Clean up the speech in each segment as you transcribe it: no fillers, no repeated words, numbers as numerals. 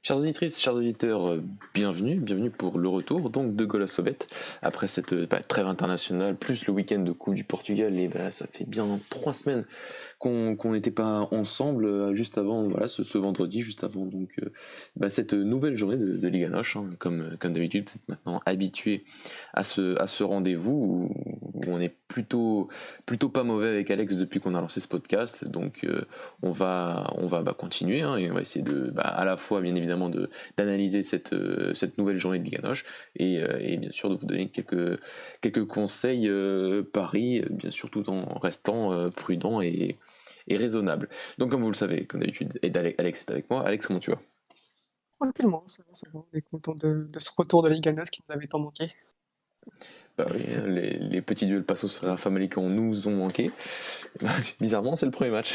Chers auditrices, chers auditeurs, bienvenue pour le retour donc de Gola Sobet après cette trêve internationale plus le week-end de Coupe du Portugal et ça fait bien 3 semaines qu'on n'était pas ensemble juste avant ce vendredi juste avant donc cette nouvelle journée de Liga Noche hein, comme d'habitude vous êtes maintenant habitué à ce rendez-vous où on est plutôt pas mauvais avec Alex depuis qu'on a lancé ce podcast donc on va continuer hein, et on va essayer de à la fois bien évidemment d'analyser cette nouvelle journée de Liga Noche et bien sûr de vous donner quelques conseils paris, bien sûr tout en restant prudent et raisonnable. Donc comme vous le savez, comme d'habitude, Alex est avec moi. Alex, comment tu vas? Tranquillement, ça va. On est content de ce retour de Liga NOS qui nous avait tant manqué. Bah oui, hein, les petits duels Passos Famalicão nous ont manqué. Bizarrement, c'est le premier match.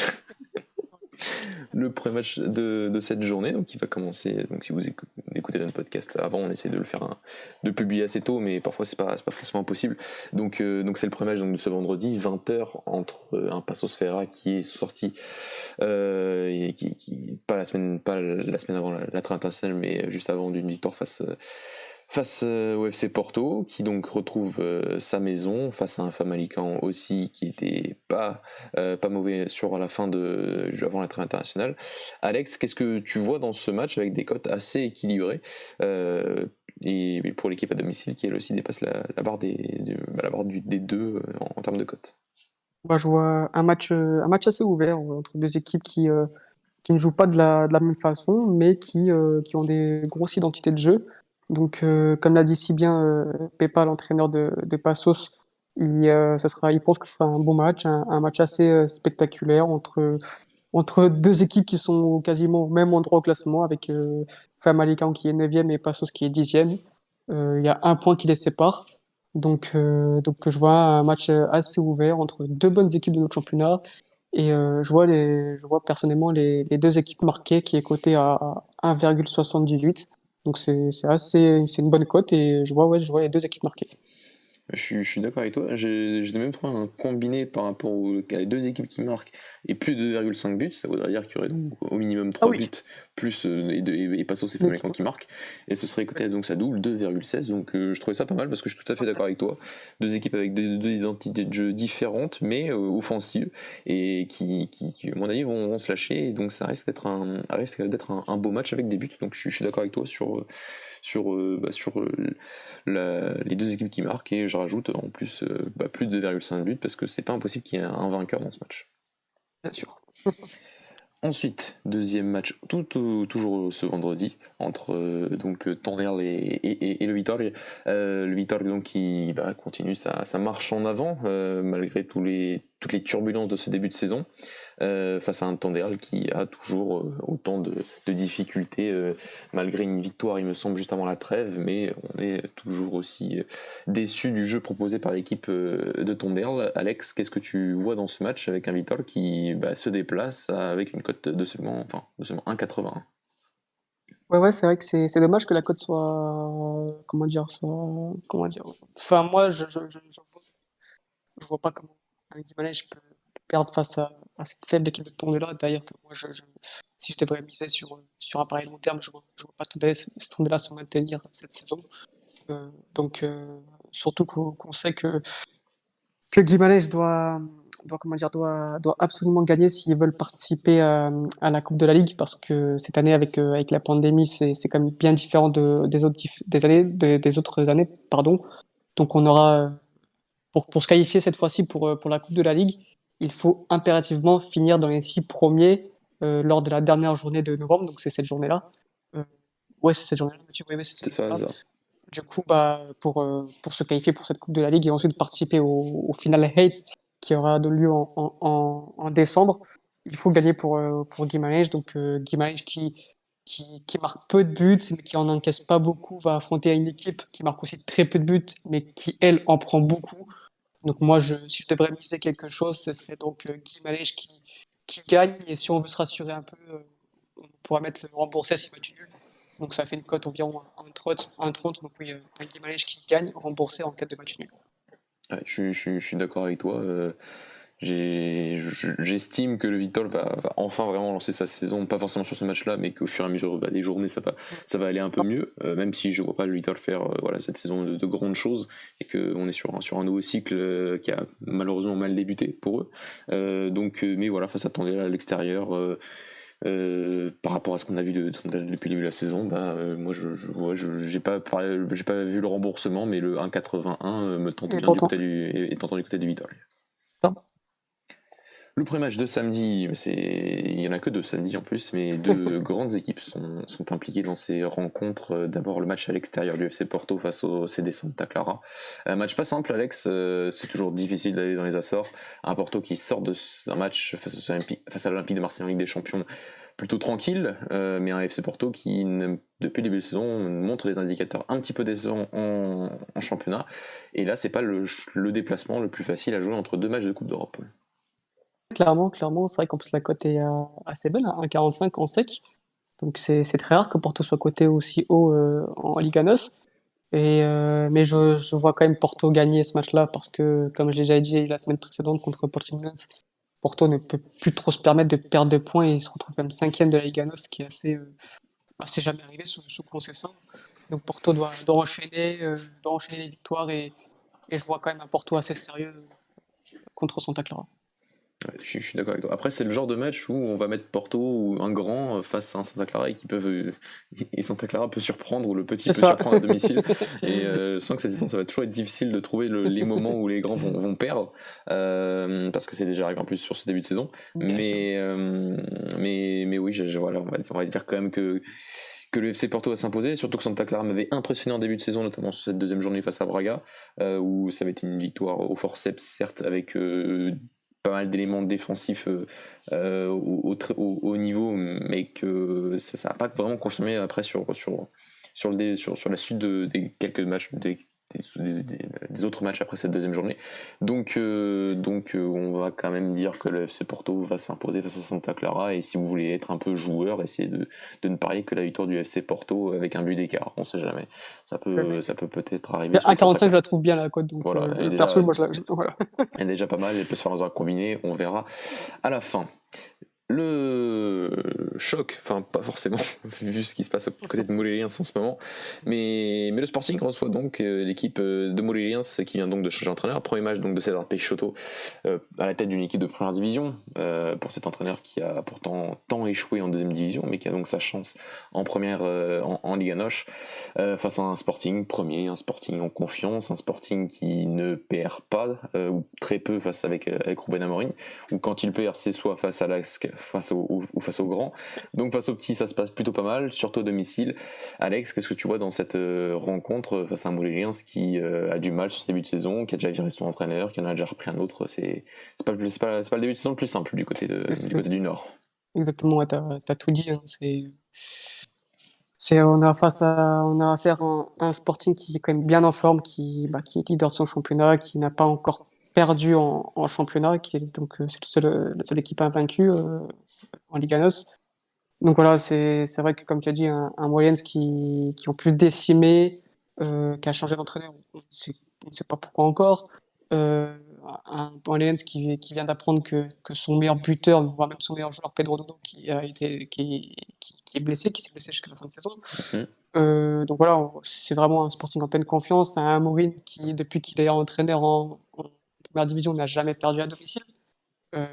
Le premier match de cette journée, donc qui va commencer. Donc si vous écoutez notre podcast avant, on essaie de le faire, de le publier assez tôt, mais parfois c'est pas forcément possible. Donc c'est le premier match donc, de ce vendredi, 20h, entre un Passos Ferreira qui est sorti, et pas la semaine avant la trêve internationale, mais juste avant d'une victoire face au FC Porto, qui donc retrouve sa maison face à un Famalicão aussi qui était pas mauvais sur la fin avant la trêve internationale. Alex, qu'est-ce que tu vois dans ce match avec des cotes assez équilibrées et pour l'équipe à domicile qui elle aussi dépasse la barre la barre des deux en termes de cotes? Je vois un match assez ouvert entre deux équipes qui ne jouent pas de la même façon, mais qui ont des grosses identités de jeu. Donc, comme l'a dit si bien Pepa, l'entraîneur de Passos, il pense que ce sera un bon match, un match assez spectaculaire entre deux équipes qui sont quasiment au même endroit au classement, avec Famalicão qui est 9e et Passos qui est 10e. Il y a un point qui les sépare. Donc je vois un match assez ouvert entre deux bonnes équipes de notre championnat. Et je vois personnellement les deux équipes marquées qui est coté à 1,78. Donc c'est une bonne cote et je vois les deux équipes marquées. Je suis d'accord avec toi. J'ai même trouvé un combiné par rapport à les deux équipes qui marquent et plus de 2,5 buts. Ça voudrait dire qu'il y aurait donc au minimum Ah 3 oui, buts, plus et Passos et les Famalicão trois. qui marquent. Et ce serait Ouais. coté donc ça double 2,16. Donc je trouvais ça pas mal parce que je suis tout à fait d'accord avec toi. Deux équipes avec deux identités de jeu différentes mais offensives et qui, à mon avis, vont se lâcher. Et donc ça risque d'être un beau match avec des buts. Donc je suis d'accord avec toi sur les deux équipes qui marquent et je rajoute en plus plus de 2,5 buts parce que c'est pas impossible qu'il y ait un vainqueur dans ce match. Bien sûr. Ensuite, deuxième match, toujours ce vendredi, entre Tondela et le Vitória. Le Vitória donc, qui continue sa marche en avant, malgré toutes les turbulences de ce début de saison, face à un Tondela qui a toujours autant de difficultés, malgré une victoire, il me semble, juste avant la trêve, mais on est toujours aussi déçu du jeu proposé par l'équipe de Tondela. Alex, qu'est-ce que tu vois dans ce match avec un Vitória qui se déplace avec une cote de seulement 1,81? Ouais, c'est vrai que c'est dommage que la cote comment dire, enfin, moi, je vois pas comment un Guimarães peut perdre face à cette faible équipe de Tondela. D'ailleurs, que moi, si je devrais miser sur un pari long terme, je vois pas Tondela se maintenir cette saison. Donc, surtout qu'on sait que Guimarães doit absolument gagner s'ils veulent participer à la Coupe de la Ligue, parce que cette année, avec la pandémie, c'est quand même bien différent des autres années, pardon. Donc, on aura, pour se qualifier cette fois-ci pour la Coupe de la Ligue, il faut impérativement finir dans les 6 premiers lors de la dernière journée de novembre, donc c'est cette journée-là. Euh, ouais, c'est cette journée-là, Mathieu, oui, c'est C'est cette ça, journée-là. ça. Du coup, pour se qualifier pour cette Coupe de la Ligue et ensuite participer au Final 8 qui aura de lieu en décembre, il faut gagner pour Guimarães. Donc, Guimarães qui marque peu de buts, mais qui en encaisse pas beaucoup, va affronter une équipe qui marque aussi très peu de buts, mais qui, elle, en prend beaucoup. Donc, moi, si je devrais miser quelque chose, ce serait donc Guimarães qui gagne. Et si on veut se rassurer un peu, on pourra mettre le remboursé si match nul. Donc ça fait une cote environ 1,30. Donc oui, un Guimarães qui gagne, remboursé en cas de match nul. Ouais, je suis d'accord avec toi. J'estime que le Vitor va enfin vraiment lancer sa saison, pas forcément sur ce match-là, mais qu'au fur et à mesure des journées, ça va aller un peu mieux, même si je vois pas le Vitor faire voilà, cette saison de grandes choses, et qu'on est sur un nouveau cycle qui a malheureusement mal débuté pour eux. Mais voilà, face à Tondela à l'extérieur, par rapport à ce qu'on a vu depuis le début de la saison, moi j'ai pas vu le remboursement, mais le 1,81 me tente Et bien t'entends. est tentant du côté du Vitor. Ça. Le premier match de samedi, il y en a que deux samedi en plus, mais deux grandes équipes sont impliquées dans ces rencontres. D'abord le match à l'extérieur du FC Porto face au CD Santa Clara. Un match pas simple, Alex. C'est toujours difficile d'aller dans les Açores. Un Porto qui sort d'un match face à l'Olympique de Marseille en Ligue des Champions plutôt tranquille, mais un FC Porto qui, depuis le début de saison, montre des indicateurs un petit peu décevants en championnat. Et là, c'est pas le déplacement le plus facile à jouer entre deux matchs de Coupe d'Europe. Clairement, c'est vrai qu'en plus la cote est assez belle, hein, 1,45 en sec. Donc c'est très rare que Porto soit coté aussi haut en Liga NOS. Mais je vois quand même Porto gagner ce match-là parce que, comme je l'ai déjà dit la semaine précédente contre Portimonense, Porto ne peut plus trop se permettre de perdre de points et il se retrouve même cinquième de la Liga NOS, ce qui est c'est jamais arrivé sous Conceição. Donc Porto doit enchaîner les victoires et je vois quand même un Porto assez sérieux contre Santa Clara. Ouais, je suis d'accord avec toi. Après, c'est le genre de match où on va mettre Porto ou un grand face à un Santa Clara et Santa Clara peut surprendre ou le petit C'est peut ça. surprendre à domicile. Et sans que cette saison, ça va toujours être difficile de trouver les moments où les grands vont perdre, parce que c'est déjà arrivé en plus sur ce début de saison. Bien sûr. Mais oui, voilà, on va dire quand même que le FC Porto va s'imposer, surtout que Santa Clara m'avait impressionné en début de saison, notamment sur cette deuxième journée face à Braga, où ça avait été une victoire au forceps, certes, avec pas mal d'éléments défensifs au haut niveau, mais que ça n'a pas vraiment confirmé après sur la suite des quelques matchs, des autres matchs après cette deuxième journée. On va quand même dire que le FC Porto va s'imposer face à Santa Clara, et si vous voulez être un peu joueur, essayez de ne parier que la victoire du FC Porto avec un but d'écart. On ne sait jamais. Ça peut peut-être arriver sur Santa 1,45, je Clara. la trouve bien la cote, donc Voilà, perso, moi voilà. elle est déjà pas mal, elle peut se faire dans un combiné, on verra à la fin. Le choc, enfin pas forcément, vu ce qui se passe au côté de Moulins en ce moment, mais le Sporting reçoit donc l'équipe de Moulins qui vient donc de changer d'entraîneur. Premier match donc de César Peixoto à la tête d'une équipe de première division, pour cet entraîneur qui a pourtant tant échoué en deuxième division, mais qui a donc sa chance en première en Liga NOS, face à un Sporting premier, un Sporting en confiance, un Sporting qui ne perd pas, ou très peu avec Ruben Amorim, ou quand il perd c'est soit face à face au grand. Donc face au petit, ça se passe plutôt pas mal, surtout à domicile. Alex, qu'est-ce que tu vois dans cette rencontre face à un Moulins qui a du mal sur ce début de saison, qui a déjà viré son entraîneur, qui en a déjà repris un autre? C'est pas le début de saison le plus simple du côté du Nord. Exactement, ouais, t'as tout dit, hein. On a affaire à un Sporting qui est quand même bien en forme, qui est leader de son championnat, qui n'a pas encore perdu en championnat, c'est la seule équipe invaincue en Liga NOS. Donc voilà, c'est vrai que comme tu as dit, un Moyens qui ont plus décimé, qui a changé d'entraîneur, on ne sait pas pourquoi encore. Euh, un Moyens qui vient d'apprendre que son meilleur buteur, voire même son meilleur joueur, Pedro Dodo, qui est blessé, qui s'est blessé jusqu'à la fin de saison. Mhm. Donc voilà, c'est vraiment un Sporting en pleine confiance, un Amorim qui, depuis qu'il est entraîneur en première division, n'a jamais perdu à domicile. Euh,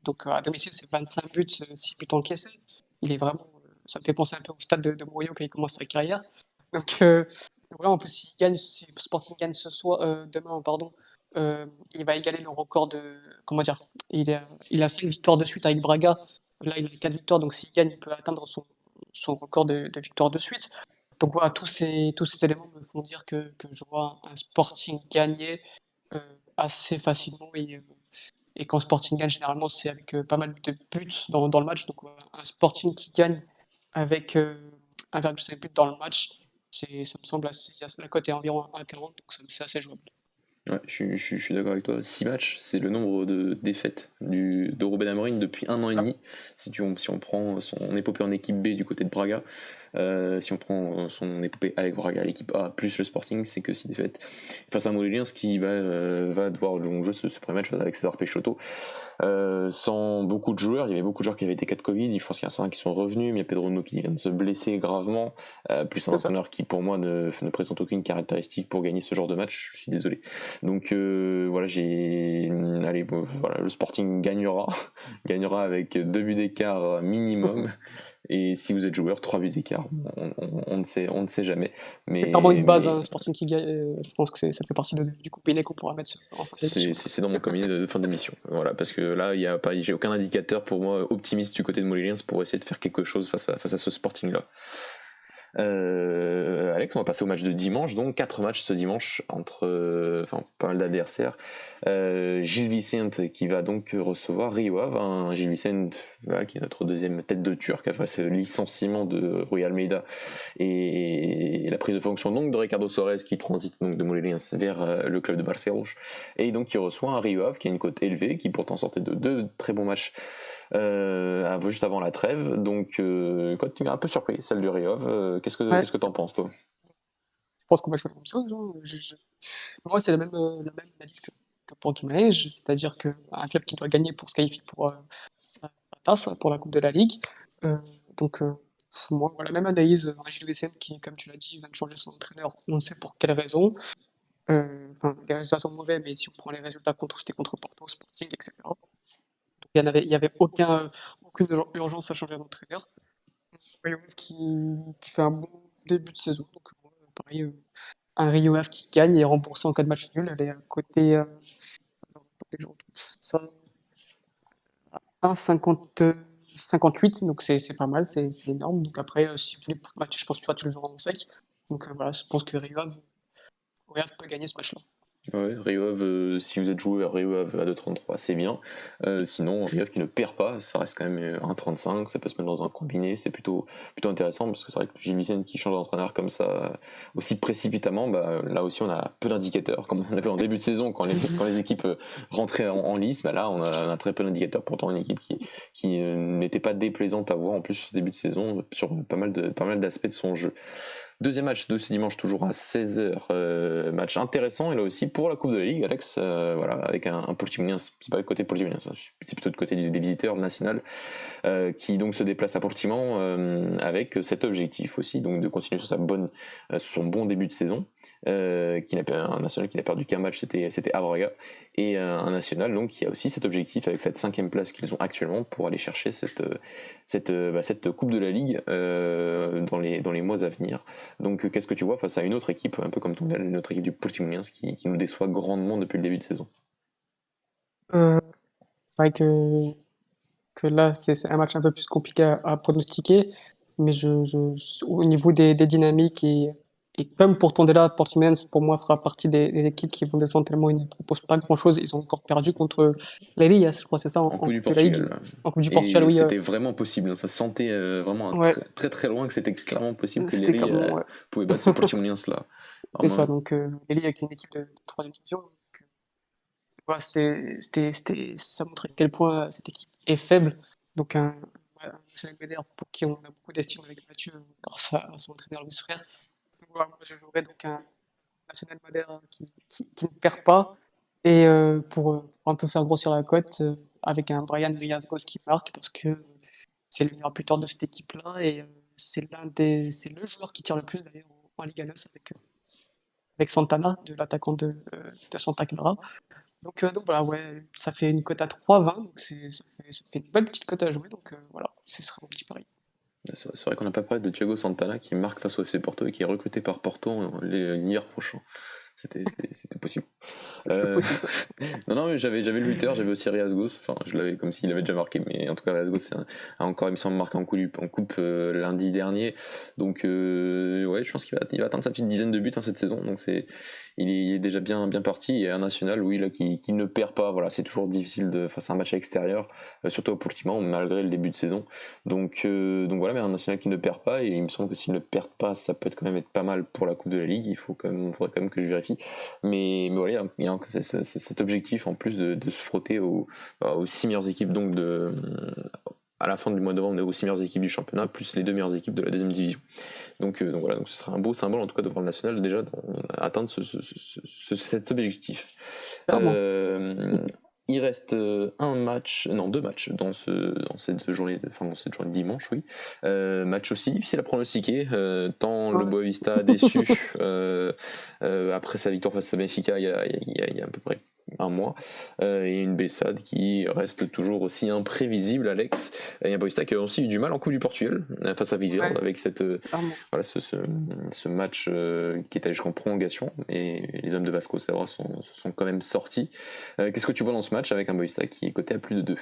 donc à domicile, c'est 25 buts, 6 buts encaissés. Il est vraiment, ça me fait penser un peu au stade de Mourinho quand il commence sa carrière. Donc voilà, en plus, si Sporting gagne demain, pardon, il va égaler le record comment dire, il a 5 victoires de suite avec Braga. Là, il a 4 victoires, donc s'il gagne, il peut atteindre son record de victoires de suite. Donc voilà, tous ces éléments me font dire que je vois un Sporting gagner assez facilement et quand Sporting gagne, généralement, c'est avec pas mal de buts dans le match. Donc, un Sporting qui gagne avec 1,5 but dans le match, ça me semble assez. La cote est environ 1,40, donc c'est assez jouable. Ouais, je suis d'accord avec toi. 6 matchs, c'est le nombre de défaites de Ruben Amorim depuis 1 an et demi. Si on prend son épopée en équipe B du côté de Braga, si on prend son épopée avec Braga, l'équipe A, plus le Sporting, c'est que 6 défaites. Face à Moulins qui va devoir jouer ce premier match avec César Peixoto. Sans beaucoup de joueurs, il y avait beaucoup de joueurs qui avaient été cas de Covid, je pense qu'il y en a certains qui sont revenus, mais il y a Pedro Nuno qui vient de se blesser gravement, plus un C'est ça. entraîneur qui pour moi ne présente aucune caractéristique pour gagner ce genre de match, je suis désolé. Donc voilà, voilà, le Sporting gagnera, gagnera avec 2 buts d'écart minimum, et si vous êtes joueur, 3 buts d'écart, on ne sait jamais, C'est clairement une base, mais hein, Sporting qui gagne. Je pense que ça fait partie du coup Payet qu'on pourra mettre en fin d'émission. c'est dans mon communiqué de fin d'émission. Voilà, parce que là, il y a pas, j'ai aucun indicateur pour moi optimiste du côté de Moulins pour essayer de faire quelque chose face à ce Sporting-là. Alex, on va passer au match de dimanche, donc 4 matchs ce dimanche entre pas mal d'adversaires. Gil Vicente qui va donc recevoir Rio Ave, Gil Vicente voilà, qui est notre deuxième tête de Turc après ce licenciement de Rui Almeida et la prise de fonction donc de Ricardo Soares qui transite donc de Moulins vers le club de Barcelos et donc qui reçoit un Rio Ave qui a une cote élevée, qui pourtant sortait de 2 très bons matchs juste avant la trêve. Donc, quoi, tu m'as un peu surpris, celle du Rio. Ouais, Qu'est-ce que t'en penses, toi? je pense qu'on va jouer la même chose, hein. Pour moi, c'est la même analyse que pour Guimarães, c'est-à-dire qu'un club qui doit gagner pour se qualifier pour la tasse, pour la Coupe de la Ligue. Euh, donc, moi, voilà, même analyse. Gilles Vicente, qui, comme tu l'as dit, vient de changer son entraîneur, on ne sait pour quelle raison. Enfin, les résultats sont mauvais, mais si on prend les résultats c'était contre Porto, Sporting, etc. Il y avait aucune urgence à changer d'entraîneur. Rio qui fait un bon début de saison. Donc, pareil, un Rio Ave qui gagne et est remboursé en cas de match nul. Elle est à côté, alors, attendez que je retrouve ça, 1,58, donc c'est pas mal, c'est énorme. Donc après, si vous voulez, pour le match, je pense que tu le joueras en sec. Donc voilà, je pense que Rio Ave peut gagner ce match-là. Ouais, Rio Ave, si vous êtes joueur Rio Ave à 2,33, c'est bien. Sinon, Rio Ave qui ne perd pas, ça reste quand même 1,35, ça peut se mettre dans un combiné, c'est plutôt intéressant parce que c'est vrai que Gilles Vicente qui change d'entraîneur comme ça aussi précipitamment, bah, là aussi on a peu d'indicateurs, comme on avait en début de saison quand les équipes rentraient en lice, bah là on a très peu d'indicateurs, pourtant une équipe qui n'était pas déplaisante à voir en plus au début de saison sur pas mal d'aspects de son jeu. Deuxième match de ce dimanche, toujours à 16h. Match intéressant, et là aussi pour la Coupe de la Ligue, Alex, voilà, avec un Portimonense, c'est pas le côté Portimonense, hein, c'est plutôt du côté des visiteurs national, qui donc se déplace à Portimão avec cet objectif aussi, donc de continuer sur sur son bon début de saison, un national qui n'a perdu qu'un match, c'était à Braga, et un national donc qui a aussi cet objectif avec cette 5e place qu'ils ont actuellement pour aller chercher cette Coupe de la Ligue dans les mois à venir. Donc qu'est-ce que tu vois face à une autre équipe, un peu comme une autre équipe du Portimonense qui nous déçoit grandement depuis le début de saison? Euh, c'est vrai que là, c'est un match un peu plus compliqué à pronostiquer, mais au niveau des dynamiques et comme pour Tondela, Portimonense, pour moi, fera partie des équipes qui vont descendre tellement ils ne proposent pas grand-chose. Ils ont encore perdu contre l'Elias, je crois, c'est ça, En en Coupe du Coupe de la Ligue, Portugal, là. en Coupe du Portugal, Et oui. c'était vraiment possible, hein. Ça se sentait vraiment Ouais, très, très très loin que c'était clairement possible que c'était Lely clairement, ouais. pouvait battre ce Portimonense là. C'est ça, Vraiment, donc l'Eli avec une équipe de 3e division. Donc, voilà, ça montrait à quel point cette équipe est faible. Donc un National Belair pour qui on a beaucoup d'estime avec Mathieu grâce à son entraîneur Luis Frère. Donc, voilà, moi je jouerais donc un National Madère qui ne perd pas et pour un peu faire grossir la cote avec un Brian Villas-Goss qui marque parce que c'est le meilleur buteur de cette équipe-là et c'est le joueur qui tire le plus d'ailleurs en Liga NOS avec Santana, de l'attaquant de Santa Clara. Donc voilà, ouais, ça fait une cote à 3,20, donc ça fait une bonne petite cote à jouer, donc voilà, ce sera mon petit pari. c'est vrai qu'on n'a pas parlé de Thiago Santana qui marque face au FC Porto et qui est recruté par Porto l'hiver prochain. C'était possible. C'est Euh, possible. non, non, mais j'avais le buteur, j'avais aussi Rias Gos. Enfin, je l'avais comme s'il avait déjà marqué, mais en tout cas, Rias Gos a encore, il me semble, marqué en coupe lundi dernier. Donc, ouais, je pense qu'il va atteindre sa petite dizaine de buts cette saison. Donc, il est déjà bien parti. Et un national, oui, là, qui ne perd pas. Voilà, c'est toujours difficile face à un match à l'extérieur, surtout au Portimão, malgré le début de saison. Donc voilà, mais un national qui ne perd pas. Et il me semble que s'ils ne perdent pas, ça peut quand même être pas mal pour la Coupe de la Ligue. Faudrait quand même que je vérifie qualifie. Mais voilà, il y a cet objectif en plus de se frotter aux 6 meilleures équipes donc à la fin du mois de novembre, aux 6 meilleures équipes du championnat, plus les 2 meilleures équipes de la deuxième division. Donc voilà, donc ce sera un beau symbole en tout cas devant le national déjà d'atteindre cet objectif. Il reste deux matchs dans cette journée de dimanche, oui. Match aussi difficile à pronostiquer, tant le Boavista a déçu après sa victoire face à Benfica il y a à peu près un mois, et une Bessade qui reste toujours aussi imprévisible, Alex, et un Boavista qui a aussi eu du mal en Coupe du Portugal face à Vizela, avec ce match qui est allé jusqu'en prolongation, et les hommes de Vasco Serra se sont quand même sortis. Qu'est-ce que tu vois dans ce match avec un Boavista qui est coté à plus de 2?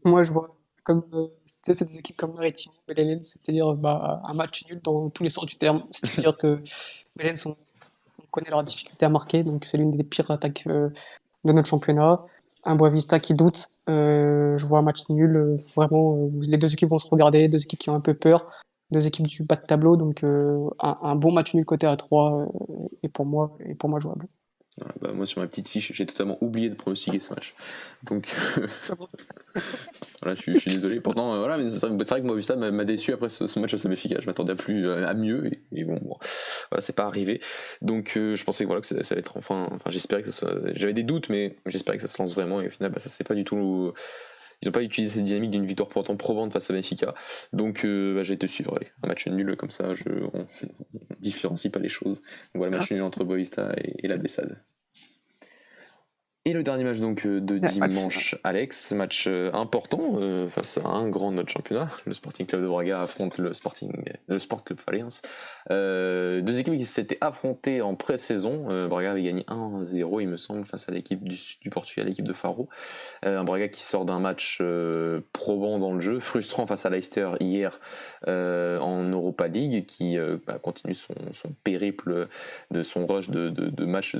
Moi, je vois comme c'est des équipes comme Maritimo, Belenenses, c'est-à-dire un match nul dans tous les sens du terme. C'est-à-dire que Belenenses, on connaît leur difficulté à marquer, donc c'est l'une des pires attaques de notre championnat. Un Boavista qui doute, je vois un match nul, vraiment, les deux équipes vont se regarder, deux équipes qui ont un peu peur, deux équipes du bas de tableau, donc un bon match nul côté à 3 est pour moi jouable. Voilà, moi sur ma petite fiche, j'ai totalement oublié de pronostiquer ce match. Donc voilà, je suis désolé. Pourtant, voilà, mais c'est vrai que Boavista m'a déçu après ce match assez efficace. Je m'attendais à mieux, et bon, voilà, c'est pas arrivé. Donc je pensais que voilà que ça allait être enfin j'espérais que ça soit. J'avais des doutes, mais j'espérais que ça se lance vraiment, et au final, ça c'est pas du tout. Ils n'ont pas utilisé cette dynamique d'une victoire pourtant probante face à Benfica. Donc j'ai été suivre. Allez, un match nul comme ça, on différencie pas les choses. Donc voilà, match nul entre Boavista et la Bessade. Et le dernier match donc de dimanche, Alex, match important face à un grand de notre championnat. Le Sporting Club de Braga affronte le Sport Club Farense. Deux équipes qui s'étaient affrontées en pré-saison. Braga avait gagné 1-0, il me semble, face à l'équipe du Portugal, l'équipe de Faro. Un Braga qui sort d'un match probant dans le jeu, frustrant face à Leicester hier en Europa League, qui continue son périple de son rush de matchs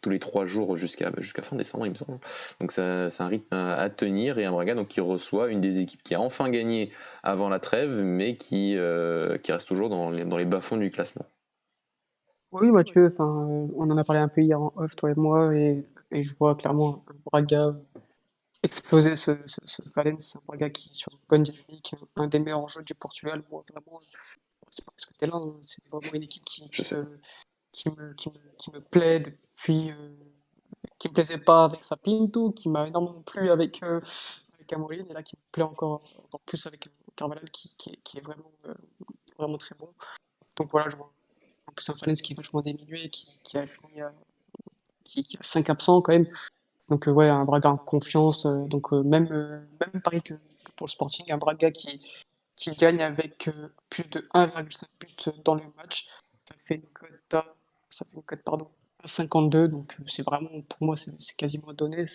tous les 3 jours jusqu'à fin décembre, il me semble. Donc c'est un rythme à tenir, et un Braga donc qui reçoit une des équipes qui a enfin gagné avant la trêve, mais qui reste toujours dans les bas-fonds du classement. Oui, Mathieu, on en a parlé un peu hier en off, toi et moi, et je vois clairement un Braga exploser ce Valence, un Braga qui est sur une bonne dynamique, un des meilleurs jeux du Portugal. Moi, vraiment, c'est pas parce que t'es là, hein, c'est vraiment une équipe qui me plaît depuis, qui me plaisait pas avec Sapinto, qui m'a énormément plu avec Amorim, et là qui me plaît encore plus avec Carvalhal, qui est vraiment très bon. Donc voilà, je vois en plus un Valence qui est vachement diminué, qui a fini, qui a 5 absents quand même. Donc ouais, un Braga en confiance. Donc même pareil que pour le Sporting, un Braga qui gagne avec plus de 1,5 but dans le match. Ça fait une cote pardon, à 52. Donc c'est vraiment, pour moi, c'est quasiment donné.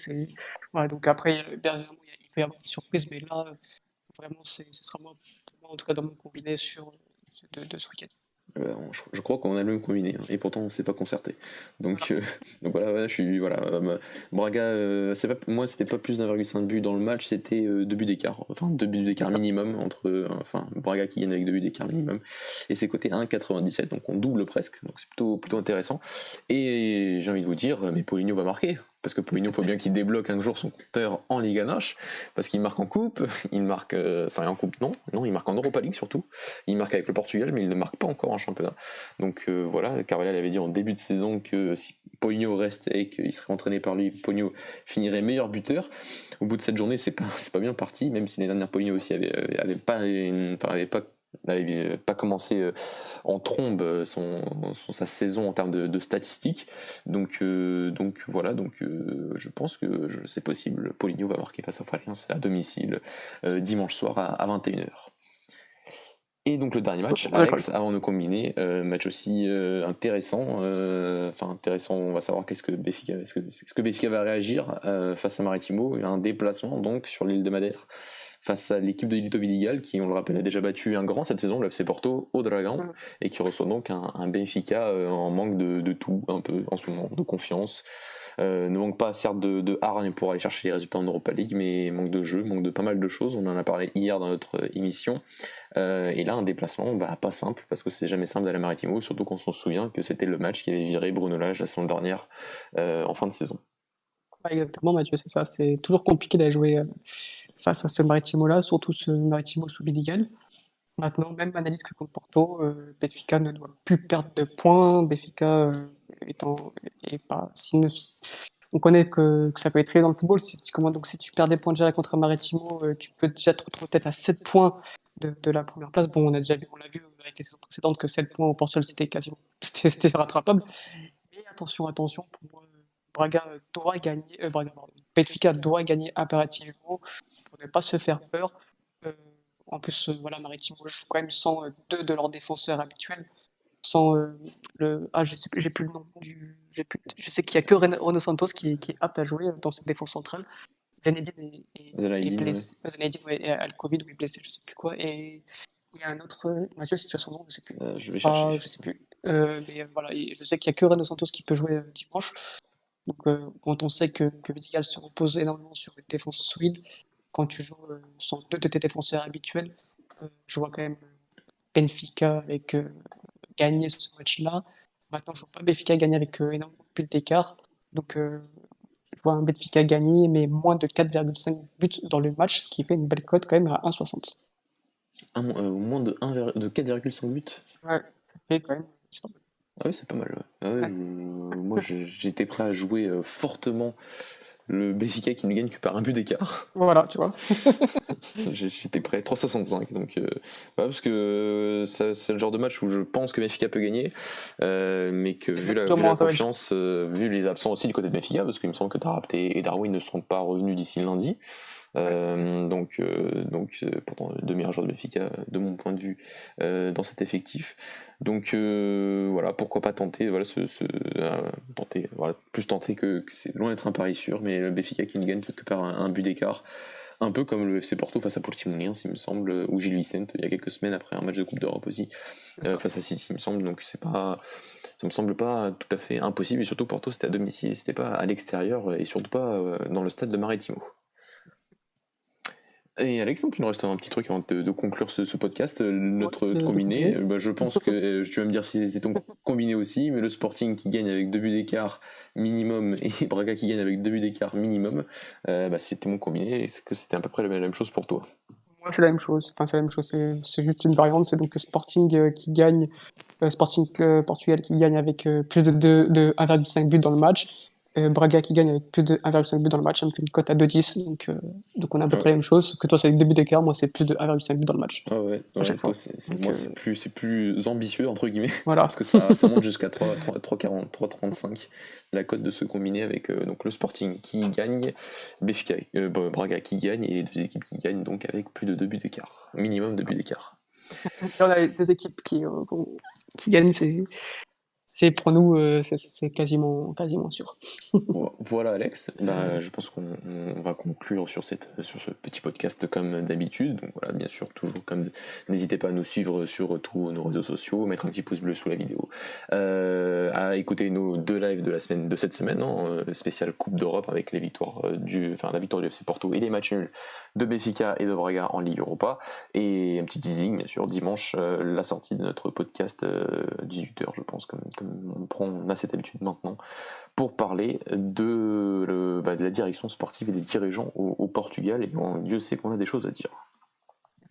Voilà, donc après, bien évidemment, il peut y avoir des surprises, mais là, vraiment, ce sera moi, en tout cas dans mon combiné de ce week-end. Je crois qu'on a le même combiné, hein, et pourtant on s'est pas concerté. Donc, Voilà. donc voilà, je suis voilà. Braga, moi c'était pas plus d'1,5 but dans le match, c'était 2 buts d'écart. Enfin 2 buts d'écart minimum entre Braga qui gagne avec 2 buts d'écart minimum, et c'est coté 1,97, donc on double presque. Donc c'est plutôt intéressant. Et j'ai envie de vous dire, mais Paulinho va marquer. Parce que Paulinho, il faut bien qu'il débloque un jour son compteur en Liga Noche, parce qu'il marque en coupe, il marque, en coupe non, il marque en Europa League surtout, il marque avec le Portugal, mais il ne marque pas encore en championnat. Donc voilà, Carvalhal avait dit en début de saison que si Paulinho restait et qu'il serait entraîné par lui, Paulinho finirait meilleur buteur. Au bout de cette journée, c'est pas bien parti, même si les dernières Paulinho aussi avait pas commencé en trombe sa saison en termes de statistiques. Donc voilà, je pense que c'est possible. Paulinho va marquer face à Farense à domicile dimanche soir à 21h. Et donc le dernier match, Alex, avant de combiner, match aussi intéressant. Intéressant, on va savoir est-ce que Benfica va réagir face à Maritimo. Il y a un déplacement donc sur l'île de Madère face à l'équipe de Lito Vidigal, qui, on le rappelle, a déjà battu un grand cette saison, le FC Porto, au Dragão, et qui reçoit donc un Benfica en manque de tout, un peu, en ce moment, de confiance. Ne manque pas, certes, de hargne pour aller chercher les résultats en Europa League, mais manque de jeu, manque de pas mal de choses. On en a parlé hier dans notre émission. Et là, un déplacement pas simple, parce que c'est jamais simple d'aller à Maritimo, surtout qu'on s'en souvient que c'était le match qui avait viré Bruno Lage la saison dernière, en fin de saison. Exactement, Mathieu, c'est ça. C'est toujours compliqué d'aller jouer face à ce Maritimo-là, surtout ce Maritimo sous Vidigal. Maintenant, même analyse que contre Porto, Benfica ne doit plus perdre de points. Benfica est pas. On connaît que ça peut être très dans le football. Donc, si tu perds des points déjà contre Maritimo, tu peux déjà te retrouver peut-être à 7 points de la première place. Bon, on l'a vu avec les saisons précédentes que 7 points au Portugal, c'était rattrapable. Mais attention, pour moi, Braga doit gagner. Benfica doit gagner impérativement pour ne pas se faire peur. En plus, voilà, Maritimo joue quand même sans deux de leurs défenseurs habituels. Sans je sais plus, j'ai plus le nom je sais qu'il y a que Renato Santos qui est apte à jouer dans cette défense centrale. Zinedine est blessé. Zinedine a le Covid ou est blessé, je sais plus quoi. Et il y a un autre, Mathieu, si tu as son nom, je sais plus. Je vais chercher. Je sais plus. Mais voilà, je sais qu'il y a que Renato Santos qui peut jouer dimanche. Donc, quand on sait que Vidigal se repose énormément sur une défense solide, quand tu joues sans deux de tes défenseurs habituels, je vois quand même Benfica avec gagner ce match-là. Maintenant, je vois pas Benfica gagner avec énormément de buts d'écart. Donc, je vois un Benfica gagner, mais moins de 4,5 buts dans le match, ce qui fait une belle cote quand même à 1,60. Moins de 4,5 buts. Ouais, ça fait quand même. Ah oui, c'est pas mal. Ouais. Moi, j'étais prêt à jouer fortement le Benfica qui ne gagne que par un but d'écart. Voilà, tu vois. J'étais prêt, 3,65. Donc, parce que c'est le genre de match où je pense que Benfica peut gagner, mais que vu la confiance, vu les absents aussi du côté de Benfica, parce qu'il me semble que Tarapte et Darwin ne seront pas revenus d'ici lundi. Donc pourtant les deux meilleurs joueurs de Benfica de mon point de vue dans cet effectif. Donc voilà, pourquoi pas tenter, plus tenter que c'est loin d'être un pari sûr, mais le Benfica qui ne gagne que par un but d'écart, un peu comme le FC Porto face à Portimonense, il me semble, ou Gil Vicente il y a quelques semaines après un match de Coupe d'Europe aussi face à City, il me semble. Donc ça me semble pas tout à fait impossible, et surtout Porto c'était à domicile, c'était pas à l'extérieur, et surtout pas dans le stade de Maritimo. Et Alex, donc il nous reste un petit truc avant de conclure ce podcast, notre combiné. Je pense que tu vas me dire si c'était ton combiné aussi, mais le Sporting qui gagne avec 2 buts d'écart minimum et Braga qui gagne avec 2 buts d'écart minimum, c'était mon combiné. Est-ce que c'était à peu près la même chose pour toi? Moi, c'est la même chose. Enfin, c'est la même chose. C'est juste une variante. C'est donc Sporting qui gagne, Sporting Portugal qui gagne avec plus de 1,5 but dans le match. Braga qui gagne avec plus de 1,5 but dans le match, ça me fait une cote à 2,10. Donc on a à peu près la même chose. Que toi, c'est avec 2 buts d'écart. Moi, c'est plus de 1,5 but dans le match. Ah ouais, à chaque fois. Moi, c'est plus ambitieux, entre guillemets. Voilà. Parce que ça monte jusqu'à 3,40, 3,35. La cote de ce combiné avec donc le Sporting qui gagne, Benfica, Braga qui gagne, et les deux équipes qui gagnent donc avec plus de 2 buts d'écart. Minimum 2 buts d'écart. On a les deux équipes qui gagnent. C'est pour nous, c'est quasiment sûr. Voilà Alex, je pense qu'on va conclure sur ce petit podcast comme d'habitude. Donc voilà, bien sûr, toujours comme n'hésitez pas à nous suivre sur tous nos réseaux sociaux, mettre un petit pouce bleu sous la vidéo, à écouter nos 2 lives de cette semaine, spécial Coupe d'Europe avec la victoire du FC Porto et les matchs nuls de Benfica et de Braga en Ligue Europa, et un petit teasing bien sûr dimanche, la sortie de notre podcast 18h je pense, comme on a cette habitude maintenant, pour parler de la direction sportive et des dirigeants au Portugal, et Dieu sait qu'on a des choses à dire.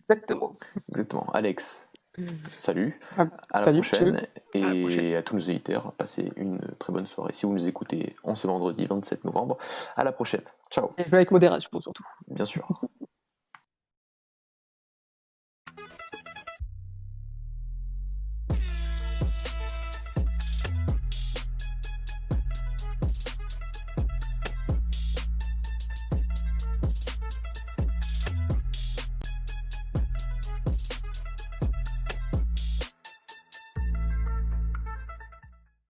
Exactement. Alex, salut, à la salut, prochaine, et à tous nos éditeurs, passez une très bonne soirée si vous nous écoutez en ce vendredi 27 novembre. À la prochaine, ciao. Et jouez avec modération surtout. Bien sûr.